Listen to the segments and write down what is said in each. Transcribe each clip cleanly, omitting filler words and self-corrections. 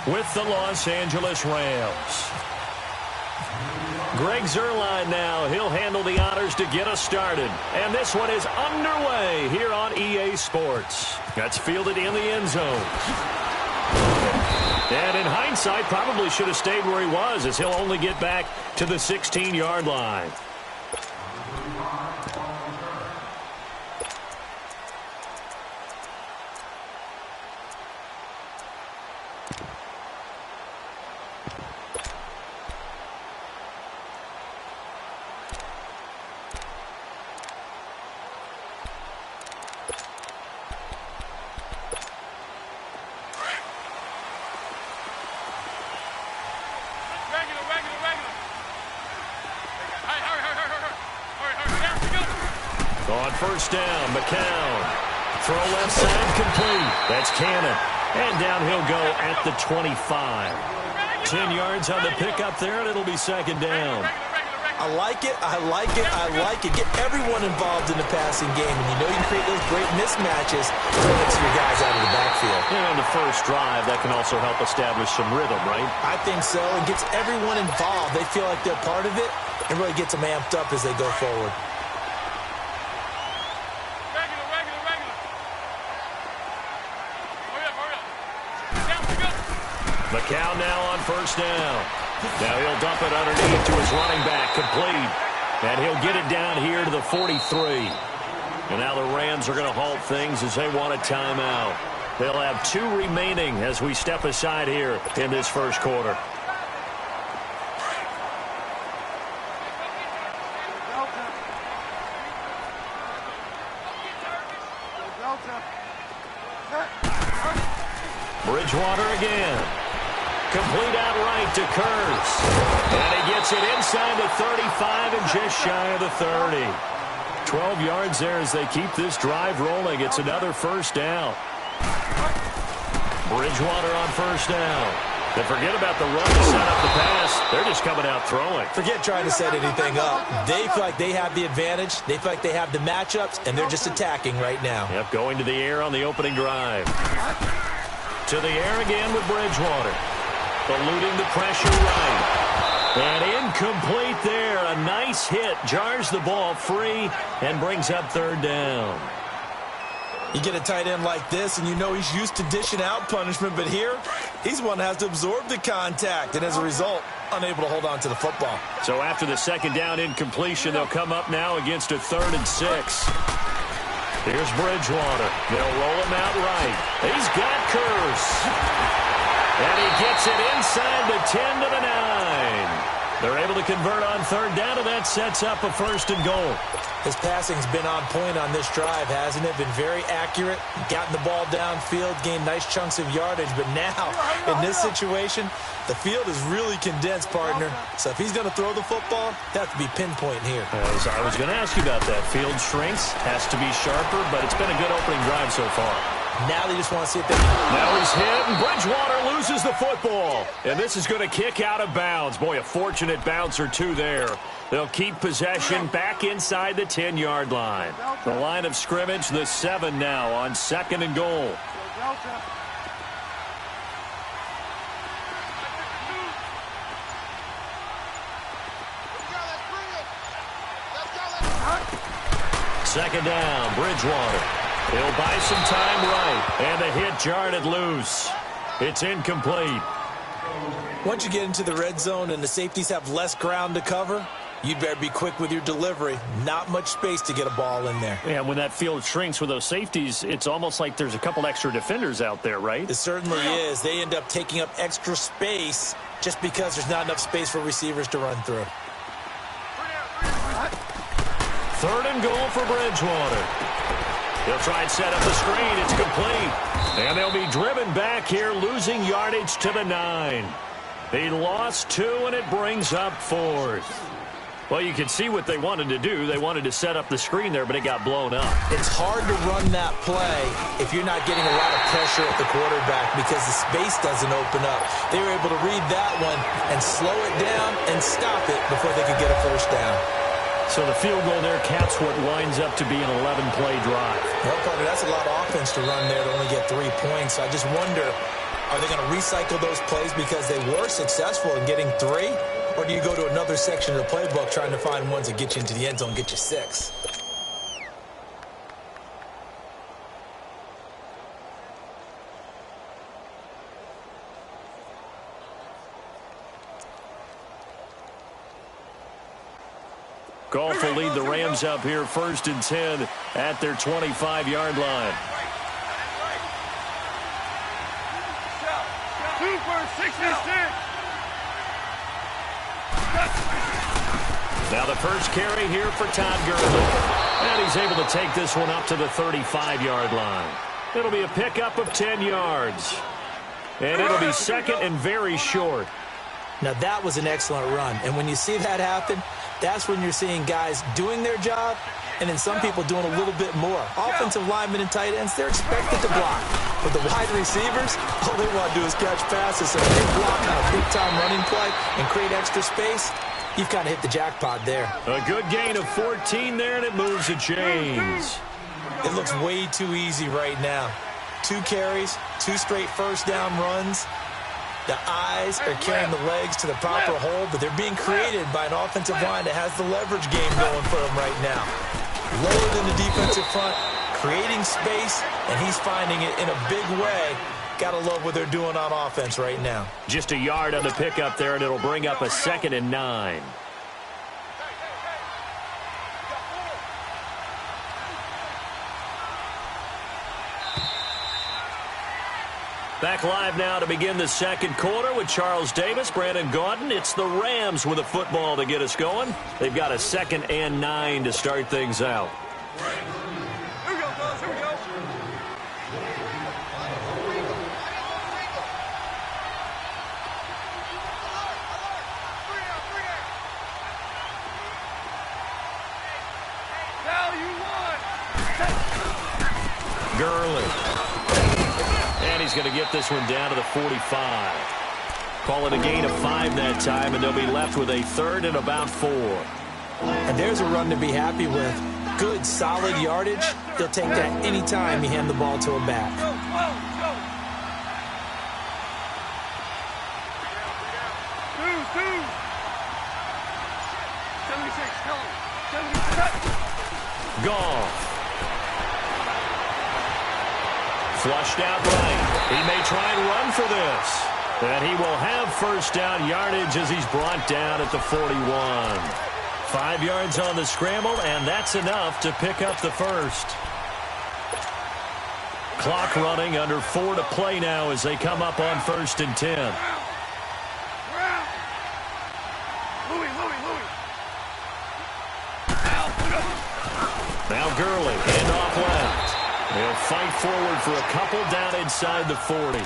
with the Los Angeles Rams. Greg Zuerlein now. He'll handle the honors to get us started. And this one is underway here on EA Sports. That's fielded in the end zone. And in hindsight, probably should have stayed where he was, as he'll only get back to the 16-yard line. On first down, McCown. Throw left side complete. That's Cannon. And down he'll go at the 25. 10 yards on the pickup there, and it'll be second down. I like it, I like it, I like it. Get everyone involved in the passing game, and you know you can create those great mismatches to mix your guys out of the backfield. And on the first drive, that can also help establish some rhythm, right? I think so, and gets everyone involved. They feel like they're part of it, and really gets them amped up as they go forward. McCown now on first down. Now he'll dump it underneath to his running back, complete. And he'll get it down here to the 43. And now the Rams are going to halt things as they want a timeout. They'll have 2 remaining as we step aside here in this first quarter. Bridgewater again. Complete outright to Kurz. And he gets it inside the 35 and just shy of the 30. 12 yards there as they keep this drive rolling. It's another first down. Bridgewater on first down. And forget about the run to set up the pass. They're just coming out throwing. Forget trying to set anything up. They feel like they have the advantage. They feel like they have the matchups, and they're just attacking right now. Yep, going to the air on the opening drive. To the air again with Bridgewater. Eluding the pressure right. And incomplete there. A nice hit. Jars the ball free and brings up third down. You get a tight end like this, and you know he's used to dishing out punishment, but here, he's one that has to absorb the contact, and as a result, unable to hold on to the football. So after the second down incompletion, they'll come up now against a 3rd and 6. Here's Bridgewater. They'll roll him out right. He's got Kurz. And he gets it inside the 10 to the 9. They're able to convert on third down, and that sets up a 1st and goal. His passing's been on point on this drive, hasn't it? Been very accurate. Gotten the ball downfield, gained nice chunks of yardage. But now, in this situation, the field is really condensed, partner. So if he's going to throw the football, that has to be pinpoint here. As I was going to ask you about that. Field shrinks, has to be sharper, but it's been a good opening drive so far. Now they just want to see if they Now he's hit, and Bridgewater loses the football. And this is going to kick out of bounds. Boy, a fortunate bounce or two there. They'll keep possession back inside the 10-yard line. The line of scrimmage, the 7 now on 2nd and goal. Second down, Bridgewater. He'll buy some time right, and the hit jarred it loose. It's incomplete. Once you get into the red zone and the safeties have less ground to cover, you'd better be quick with your delivery. Not much space to get a ball in there. Yeah, when that field shrinks with those safeties, it's almost like there's a couple extra defenders out there, right? It certainly is. They end up taking up extra space just because there's not enough space for receivers to run through. 3rd and goal for Bridgewater. He'll try and set up the screen. It's complete. And they'll be driven back here, losing yardage to the 9. He lost 2, and it brings up 4th. Well, you can see what they wanted to do. They wanted to set up the screen there, but it got blown up. It's hard to run that play if you're not getting a lot of pressure at the quarterback because the space doesn't open up. They were able to read that one and slow it down and stop it before they could get a first down. So the field goal there caps what winds up to be an 11-play drive. Well, partner, that's a lot of offense to run there to only get 3 points. I just wonder Are they going to recycle those plays because they were successful in getting 3? Or do you go to another section of the playbook trying to find ones that get you into the end zone, get you 6? Goff will lead the Rams up here 1st and 10 at their 25-yard line. 2 for 66. Now the first carry here for Todd Gurley. And he's able to take this one up to the 35-yard line. It'll be a pickup of 10 yards. And it'll be 2nd and very short. Now that was an excellent run. And when you see that happen, that's when you're seeing guys doing their job and then some people doing a little bit more. Offensive linemen and tight ends, they're expected to block. But the wide receivers, all they want to do is catch passes. So if they block on a big-time running play and create extra space, you've kind of hit the jackpot there. A good gain of 14 there, and it moves the chains. It looks way too easy right now. 2 carries, 2 straight first down runs. The eyes are carrying the legs to the proper hole, but they're being created by an offensive line that has the leverage game going for them right now. Lower than the defensive front, creating space, and he's finding it in a big way. Gotta love what they're doing on offense right now. Just a yard on the pickup there, and it'll bring up a 2nd and 9. Back live now to begin the second quarter with Charles Davis, Brandon Gaudin. It's the Rams with a football to get us going. They've got a 2nd and 9 to start things out. Here we go, fellas. Here we go. Now you want. Gurley. And he's going to get this one down to the 45. Call it a gain of 5 that time, and they'll be left with a 3rd and about 4. And there's a run to be happy with. Good, solid yardage. He'll take that any time you hand the ball to a back. Go, go, go. 76, tell him. 76. Goff. Flushed out right. He may try and run for this. And he will have first down yardage as he's brought down at the 41. 5 yards on the scramble, and that's enough to pick up the first. Clock running, under 4 to play now as they come up on 1st and 10. Now Gurley, hand off left. He'll fight forward for a couple down inside the 40.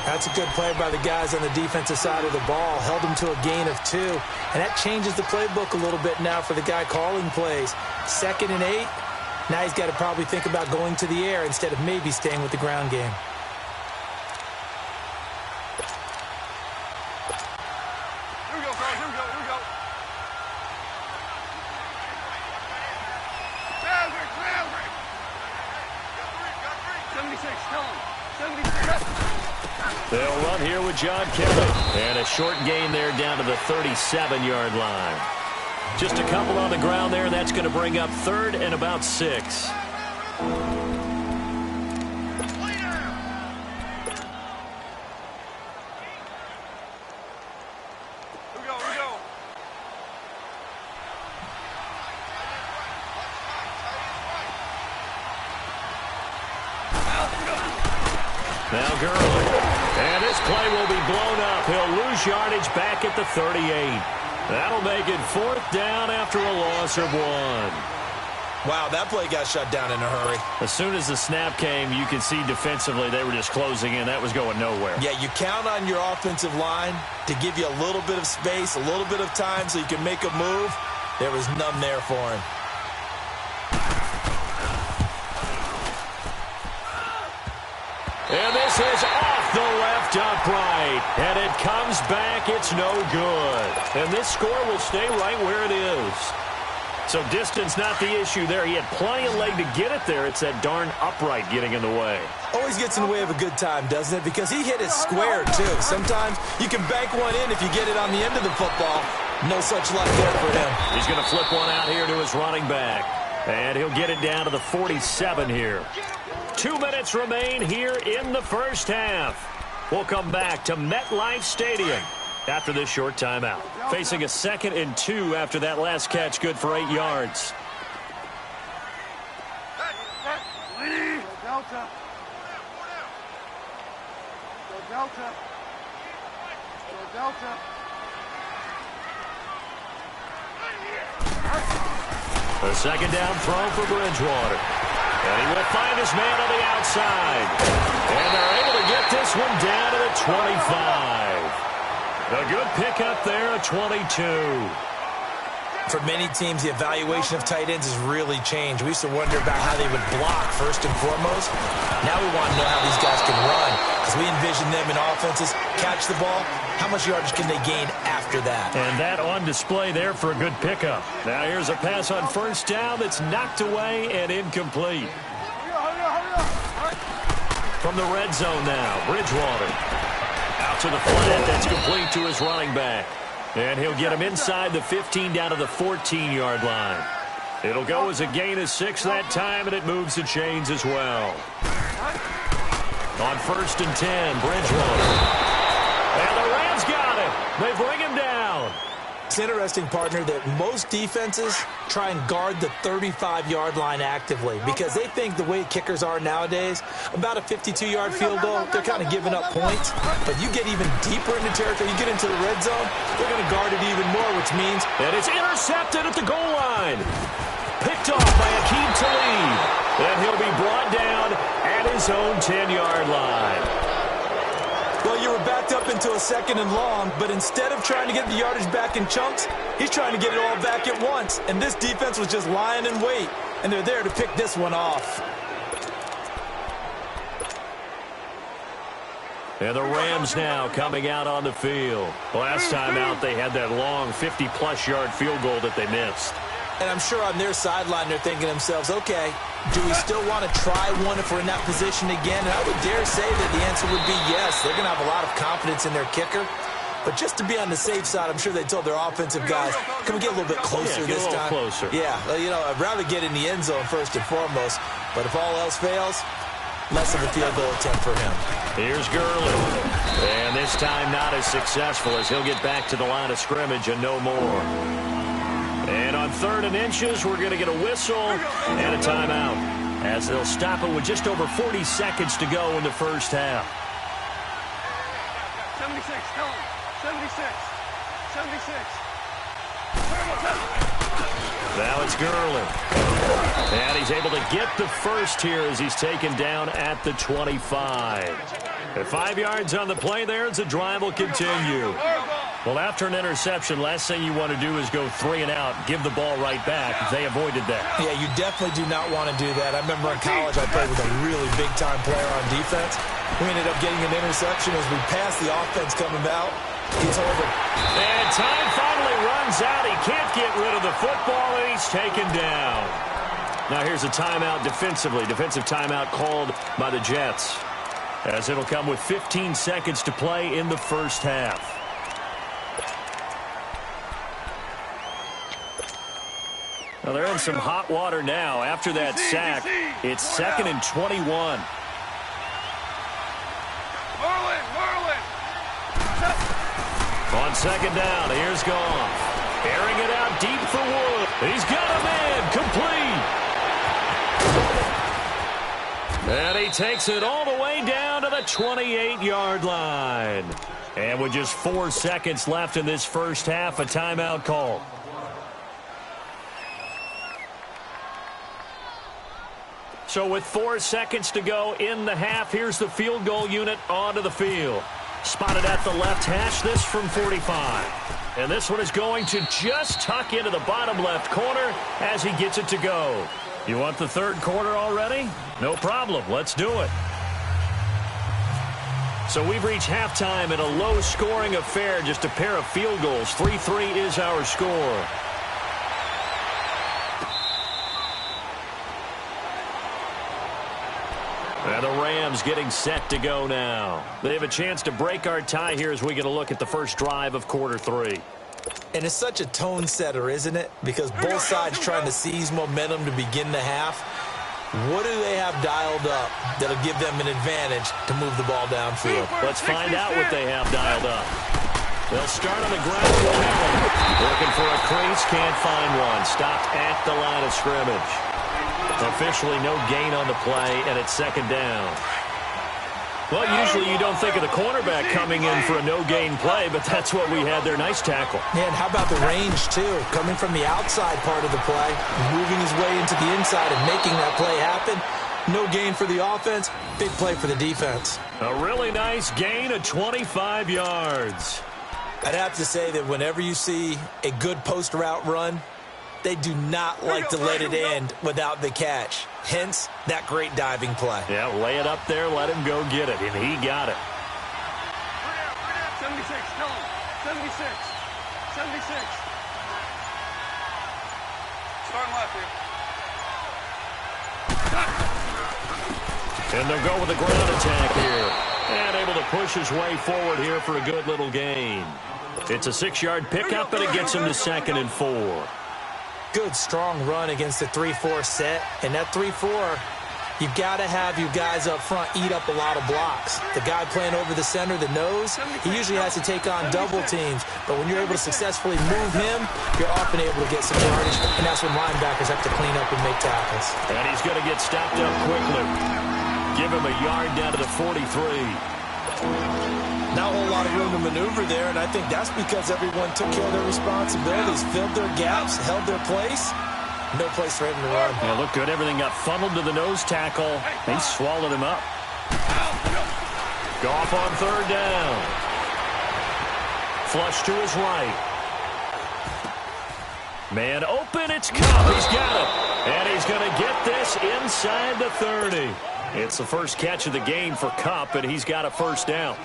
That's a good play by the guys on the defensive side of the ball. Held him to a gain of 2. And that changes the playbook a little bit now for the guy calling plays. 2nd and 8. Now he's got to probably think about going to the air instead of maybe staying with the ground game. Here we go, guys. Here we go. Here we go. Maverick. 76, tell him. 76. They'll run here with John Kelly. And a short gain there down to the 37-yard line. Just a couple on the ground there. That's going to bring up 3rd and about 6. Now Gurley. And this play will be blown up. He'll lose yardage back at the 38. That'll make it 4th down after a loss of 1. Wow, that play got shut down in a hurry. As soon as the snap came, you could see defensively they were just closing in. That was going nowhere. Yeah, you count on your offensive line to give you a little bit of space, a little bit of time so you can make a move. There was none there for him. And this is off the left upright. And it comes back. It's no good. And this score will stay right where it is. So distance not the issue there. He had plenty of leg to get it there. It's that darn upright getting in the way. Always gets in the way of a good time, doesn't it? Because he hit it square, too. Sometimes you can bank one in if you get it on the end of the football. No such luck there for him. He's going to flip one out here to his running back. And he'll get it down to the 47 here. 2 minutes remain here in the first half. We'll come back to MetLife Stadium after this short timeout. Facing a 2nd and 2 after that last catch, good for 8 yards. Delta. Delta. Delta. A 2nd down throw for Bridgewater. And he will find his man on the outside. And they're able to get this one down to the 25. A good pickup there, a 22. For many teams, the evaluation of tight ends has really changed. We used to wonder about how they would block first and foremost. Now we want to know how these guys can run, because we envision them in offenses catch the ball. How much yardage can they gain after that? And that on display there for a good pickup. Now here's a pass on first down that's knocked away and incomplete. From the red zone now, Bridgewater. Out to the flat, that's complete to his running back. And he'll get him inside the 15 down to the 14-yard line. It'll go as a gain of 6 that time, and it moves the chains as well. On 1st and 10, Bridgewater. And the Rams got it. They bring him down. It's interesting, partner, that most defenses try and guard the 35-yard line actively because they think the way kickers are nowadays, about a 52-yard field goal, they're kind of giving up points. But you get even deeper into territory, you get into the red zone, they're going to guard it even more, which means... And it's intercepted at the goal line. Picked off by Akeem Talib. And he'll be brought down at his own 10-yard line. Well, you were backed up into a 2nd and long, but instead of trying to get the yardage back in chunks, he's trying to get it all back at once. And this defense was just lying in wait, and they're there to pick this one off. And the Rams now coming out on the field. Last time out, they had that long 50-plus yard field goal that they missed. And I'm sure on their sideline, they're thinking to themselves, okay, do we still want to try one if we're in that position again? And I would dare say that the answer would be yes. They're going to have a lot of confidence in their kicker. But just to be on the safe side, I'm sure they told their offensive guys, can we get a little bit closer this time? Closer. Yeah, you know, I'd rather get in the end zone first and foremost. But if all else fails, less of a field goal attempt for him. Here's Gurley. And this time not as successful as he'll get back to the line of scrimmage and no more. And on 3rd and inches, we're going to get a whistle and a timeout as they'll stop it with just over 40 seconds to go in the first half. 76, tell him. 76. 76. Now it's Gurley. And he's able to get the first here as he's taken down at the 25. At 5 yards on the play there as the drive will continue. Well, after an interception, last thing you want to do is go 3 and out, give the ball right back. They avoided that. Yeah, you definitely do not want to do that. I remember in college I played with a really big-time player on defense. We ended up getting an interception as we passed the offense coming out. He's over. And time finally runs out. He can't get rid of the football, and he's taken down. Now here's a timeout defensively. Defensive timeout called by the Jets, as it'll come with 15 seconds to play in the first half. Well, they're in some hot water now. After that sack, it's 2nd and 21. Merlin. On 2nd down, here's Goff. Airing it out deep for Wood. He's got a man complete. And he takes it all the way down to the 28-yard line. And with just 4 seconds left in this first half, a timeout call. So with 4 seconds to go in the half, here's the field goal unit onto the field. Spotted at the left hash, this from 45. And this one is going to just tuck into the bottom left corner as he gets it to go. You want the 3rd quarter already? No problem. Let's do it. So we've reached halftime in a low-scoring affair, just a pair of field goals. 3-3 is our score. And the Rams getting set to go now. They have a chance to break our tie here as we get a look at the first drive of quarter 3. And it's such a tone setter, isn't it? Because both sides trying to seize momentum to begin the half. What do they have dialed up that'll give them an advantage to move the ball downfield? Let's find out what they have dialed up. They'll start on the ground with Allen. Looking for a crease, can't find one. Stopped at the line of scrimmage. Officially no gain on the play, and it's second down. Well, usually you don't think of the cornerback coming in for a no-gain play, but that's what we had there. Nice tackle. Man, how about the range, too? Coming from the outside part of the play, moving his way into the inside and making that play happen. No gain for the offense, big play for the defense. A really nice gain of 25 yards. I'd have to say that whenever you see a good post route run, they do not like to let it end without the catch. Hence, that great diving play. Yeah, lay it up there, let him go get it, and he got it. 76, tell him. 76. 76. Starting left here. And they'll go with a ground attack here. And able to push his way forward here for a good little gain. It's a 6-yard pickup, and it gets him to 2nd and 4. Good, strong run against the 3-4 set. And that 3-4, you've got to have you guys up front eat up a lot of blocks. The guy playing over the center, the nose, he usually has to take on double teams. But when you're able to successfully move him, you're often able to get some yardage. And that's when linebackers have to clean up and make tackles. And he's going to get stopped up quickly. Give him a yard down to the 43. Not a whole lot of room to maneuver there, and I think that's because everyone took care of their responsibilities, filled their gaps, held their place. No place for him to run. Yeah, looked good. Everything got funneled to the nose tackle. He swallowed him up. Goff on 3rd down. Flush to his right. Man open, it's Kupp. He's got it. And he's going to get this inside the 30. It's the first catch of the game for Kupp, and he's got a first down.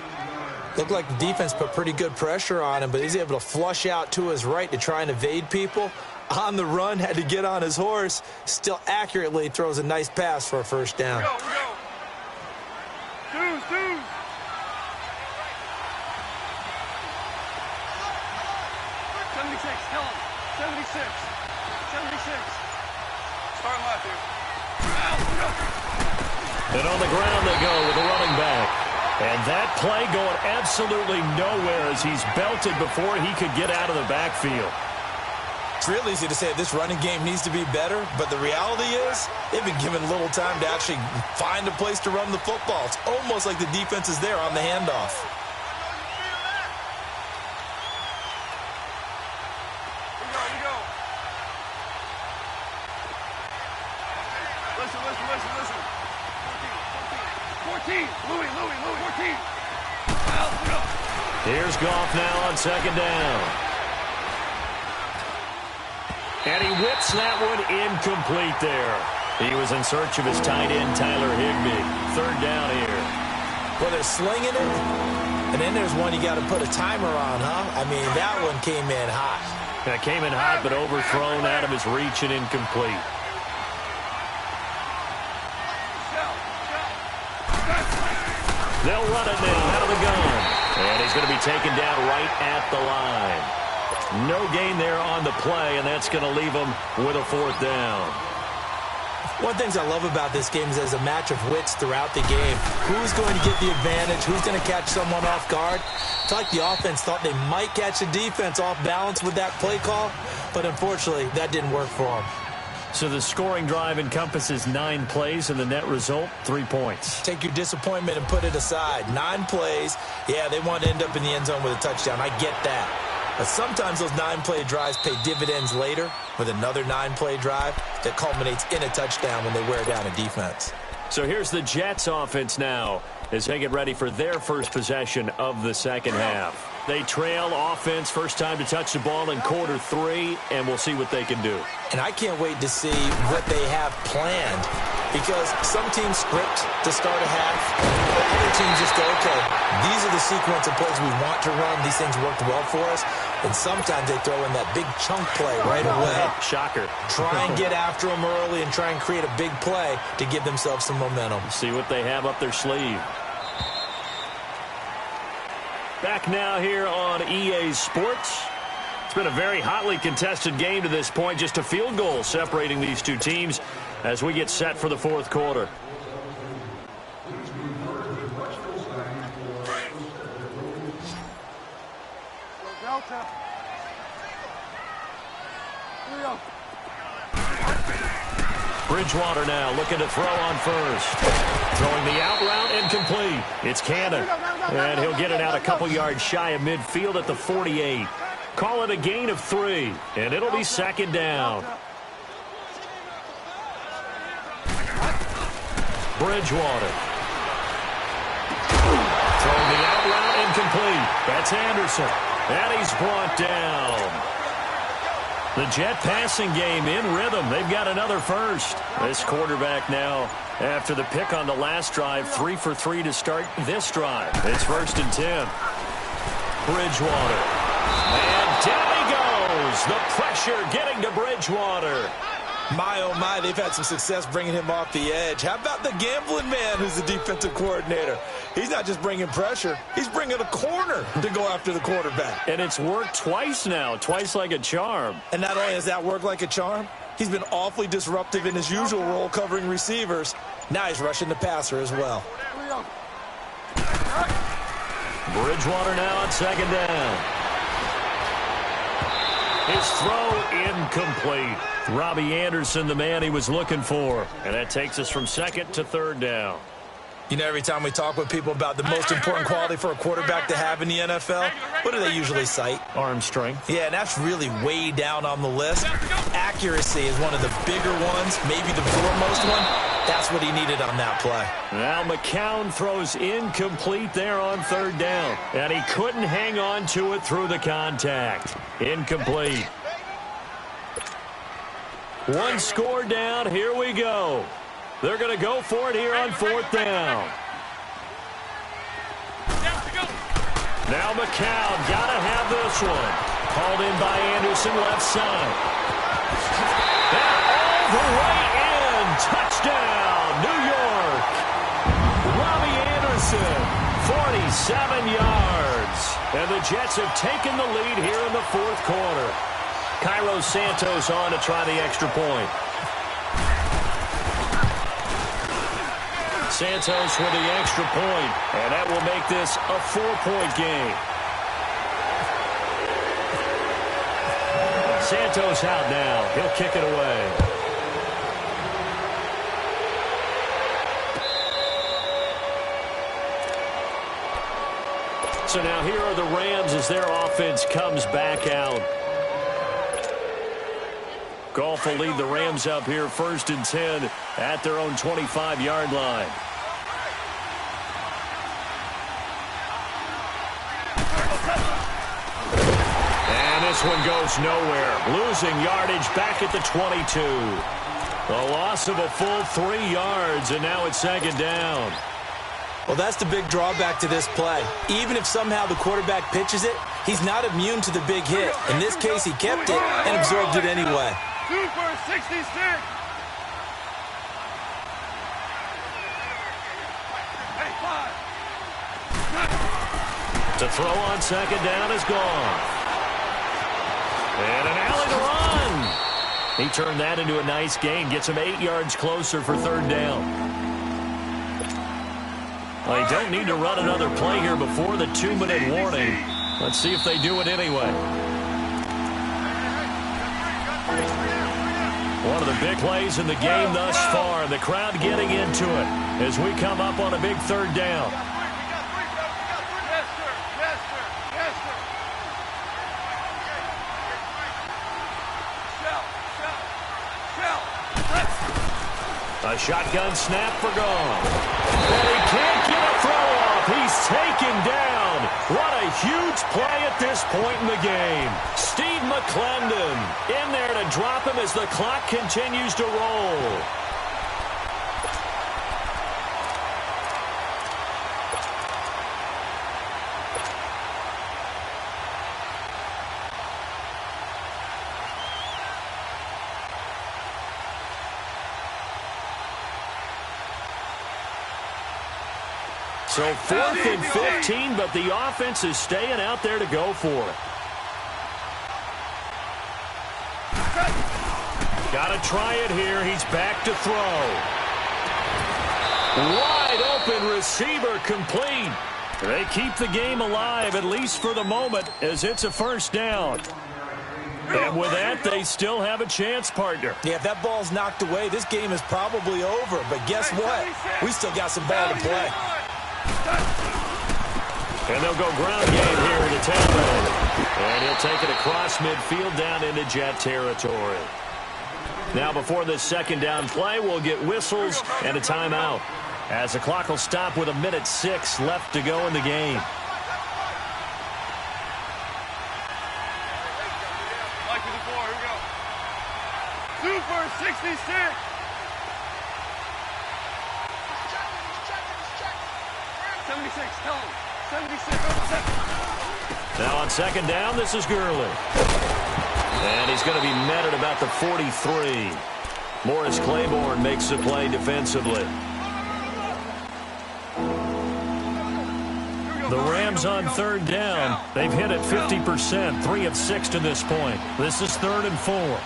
Looked like the defense put pretty good pressure on him, but he's able to flush out to his right to try and evade people. On the run, had to get on his horse. Still accurately throws a nice pass for a first down. We go. Deuce. 76, tell him. 76. 76. Starting left here. And on the ground they go with the running back. And that play going absolutely nowhere as he's belted before he could get out of the backfield. It's real easy to say this running game needs to be better, but the reality is they've been given little time to actually find a place to run the football. It's almost like the defense is there on the handoff. We go. Listen. 14. Louis. 14. Here's Goff now on 2nd down. And he whips that one incomplete there. He was in search of his tight end, Tyler Higbee. 3rd down here. Well, they're slinging it, and then there's one you got to put a timer on, huh? I mean, that one came in hot. That came in hot, but overthrown out of his reach and incomplete. They'll run it now out of the gun. And he's going to be taken down right at the line. No gain there on the play, and that's going to leave him with a 4th down. One of the things I love about this game is there's a match of wits throughout the game. Who's going to get the advantage? Who's going to catch someone off guard? It's like the offense thought they might catch the defense off balance with that play call, but unfortunately, that didn't work for them. So the scoring drive encompasses 9 plays, and the net result, 3 points. Take your disappointment and put it aside. 9 plays. Yeah, they want to end up in the end zone with a touchdown. I get that. But sometimes those 9-play drives pay dividends later with another 9-play drive that culminates in a touchdown when they wear down a defense. So here's the Jets offense now as they get ready for their first possession of the second half. They trail offense, first time to touch the ball in quarter 3, and we'll see what they can do. And I can't wait to see what they have planned Because some teams script to start a half. Other teams just go, okay, these are the sequence of plays we want to run. These things worked well for us. And sometimes they throw in that big chunk play right away. Shocker. Try and get after them early and try and create a big play to give themselves some momentum. See what they have up their sleeve. Back now here on EA Sports. It's been a very hotly contested game to this point. Just a field goal separating these two teams as we get set for the fourth quarter. Delta. Bridgewater now looking to throw on first. Throwing the out route incomplete. It's Cannon. And he'll get it out a couple yards shy of midfield at the 48. Call it a gain of 3. And it'll be second down. Bridgewater. Throwing the out route incomplete. That's Anderson. And he's brought down. The Jet passing game in rhythm. They've got another first. This quarterback now, after the pick on the last drive, 3 for 3 to start this drive. It's 1st and 10. Bridgewater. And down he goes. The pressure getting to Bridgewater. My, oh my, they've had some success bringing him off the edge. How about the gambling man who's the defensive coordinator? He's not just bringing pressure. He's bringing a corner to go after the quarterback. And it's worked twice now, twice like a charm. And not only has that worked like a charm, he's been awfully disruptive in his usual role covering receivers. Now he's rushing the passer as well. Bridgewater now on second down. His throw incomplete. Robbie Anderson, the man he was looking for. And that takes us from second to third down. You know, every time we talk with people about the most important quality for a quarterback to have in the NFL, what do they usually cite? Arm strength. Yeah, and that's really way down on the list. Accuracy is one of the bigger ones, maybe the foremost one. That's what he needed on that play. Now McCown throws incomplete there on third down. And he couldn't hang on to it through the contact. Incomplete. One score down. Here we go. They're going to go for it here on fourth down. Now McCown got to have this one. Called in by Anderson, left side. And all the way in. Touchdown, New York. Robbie Anderson, 47 yards. And the Jets have taken the lead here in the fourth quarter. Cairo Santos on to try the extra point. Santos with the extra point, and that will make this a 4-point game. Santos out now. He'll kick it away. So now here are the Rams as their offense comes back out. Goff will lead the Rams up here 1st and 10 at their own 25-yard line. And this one goes nowhere. Losing yardage back at the 22. A loss of a full 3 yards, and now it's second down. Well, that's the big drawback to this play. Even if somehow the quarterback pitches it, he's not immune to the big hit. In this case, he kept it and absorbed it anyway. 2 for 66. To throw on second down is gone. And an alley to run. He turned that into a nice gain. Gets him 8 yards closer for third down. Well, they don't need to run another play here before the 2-minute warning. Let's see if they do it anyway. One of the big plays in the game thus far. The crowd getting into it as we come up on a big third down. A shotgun snap for Goff. And he can't get a throw off. He's taken down. What a huge play at this point in the game. Steve McClendon in there to drop him as the clock continues to roll. So 4th and 15, but the offense is staying out there to go for it. Got to try it here. He's back to throw. Wide open receiver complete. They keep the game alive, at least for the moment, as it's a first down. And with that, they still have a chance, partner. Yeah, if that ball's knocked away, this game is probably over. But guess what? We still got some ball to play. And they'll go ground game here in the tailback. And he'll take it across midfield down into Jet territory. Now, before this second down play, we'll get whistles and a timeout, as the clock will stop with 1:06 left to go in the game. Super 66. Tell him. 76. Now on second down, this is Gurley. And he's going to be met at about the 43. Morris Claiborne makes the play defensively. The Rams on third down. They've hit it 50%, 3 of 6 to this point. This is 3rd and 4.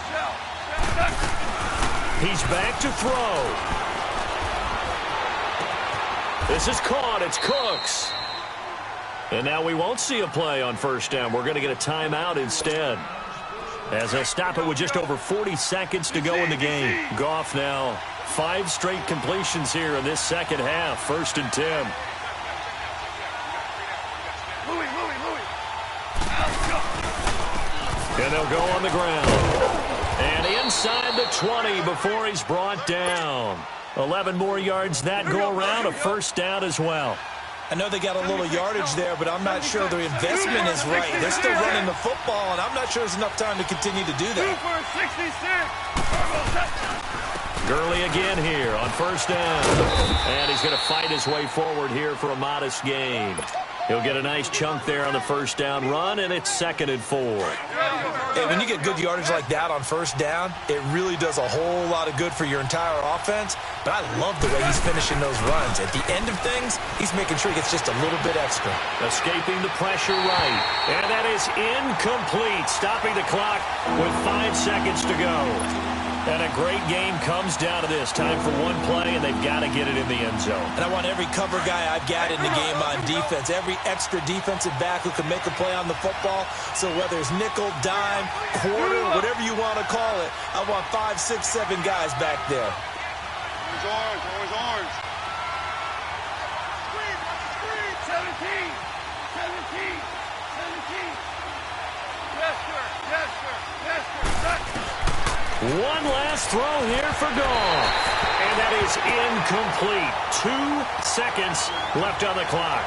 He's back to throw. This is caught. It's Cooks. And now we won't see a play on first down. We're going to get a timeout instead, as they'll stop it with just over 40 seconds to go in the game. Goff now 5 straight completions here in this second half. 1st and 10. And they'll go on the ground. And inside the 20 before he's brought down. 11 more yards that go around. A first down as well. I know they got a little yardage there, but I'm not sure their investment is right. They're still running the football, and I'm not sure there's enough time to continue to do that. Gurley again here on first down. And he's going to fight his way forward here for a modest gain. He'll get a nice chunk there on the first down run, and it's 2nd and 4. Hey, when you get good yardage like that on first down, it really does a whole lot of good for your entire offense. But I love the way he's finishing those runs. At the end of things, he's making sure he gets just a little bit extra. Escaping the pressure right. And that is incomplete, stopping the clock with 5 seconds to go. And a great game comes down to this. Time for one play, and they've got to get it in the end zone. And I want every cover guy I've got in the game on defense, every extra defensive back who can make a play on the football. So whether it's nickel, dime, quarter, whatever you want to call it, I want 5, 6, 7 guys back there. Always orange, always orange. Screen, watch the screen. 17. 17. 17. Yes, sir. Yes, sir. Yes, sir. One last throw here for Goff. And that is incomplete. 2 seconds left on the clock.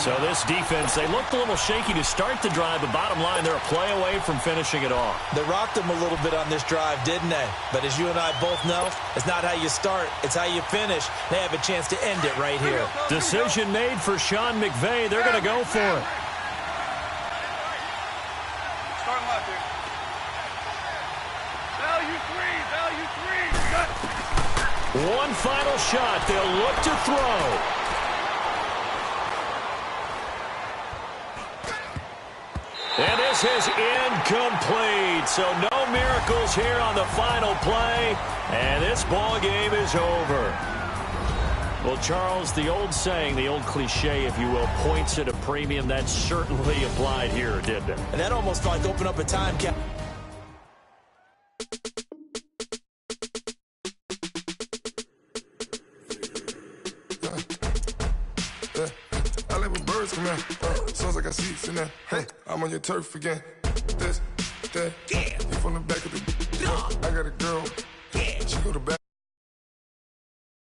So this defense, they looked a little shaky to start the drive, but bottom line, they're a play away from finishing it off. They rocked them a little bit on this drive, didn't they? But as you and I both know, it's not how you start, it's how you finish. They have a chance to end it right here. Decision made for Sean McVay. They're going to go for it. Starting left here. Value three. One final shot. They'll look to throw. And this is incomplete. So no miracles here on the final play. And this ball game is over. Well, Charles, the old saying, the old cliche, if you will, points at a premium, that certainly applied here, didn't it? And that almost like opened up a time cap. I like when birds come out. Sounds like I got seats in there. Hey, I'm on your turf again. This, that. You from the back of the. I got a girl. She go to back.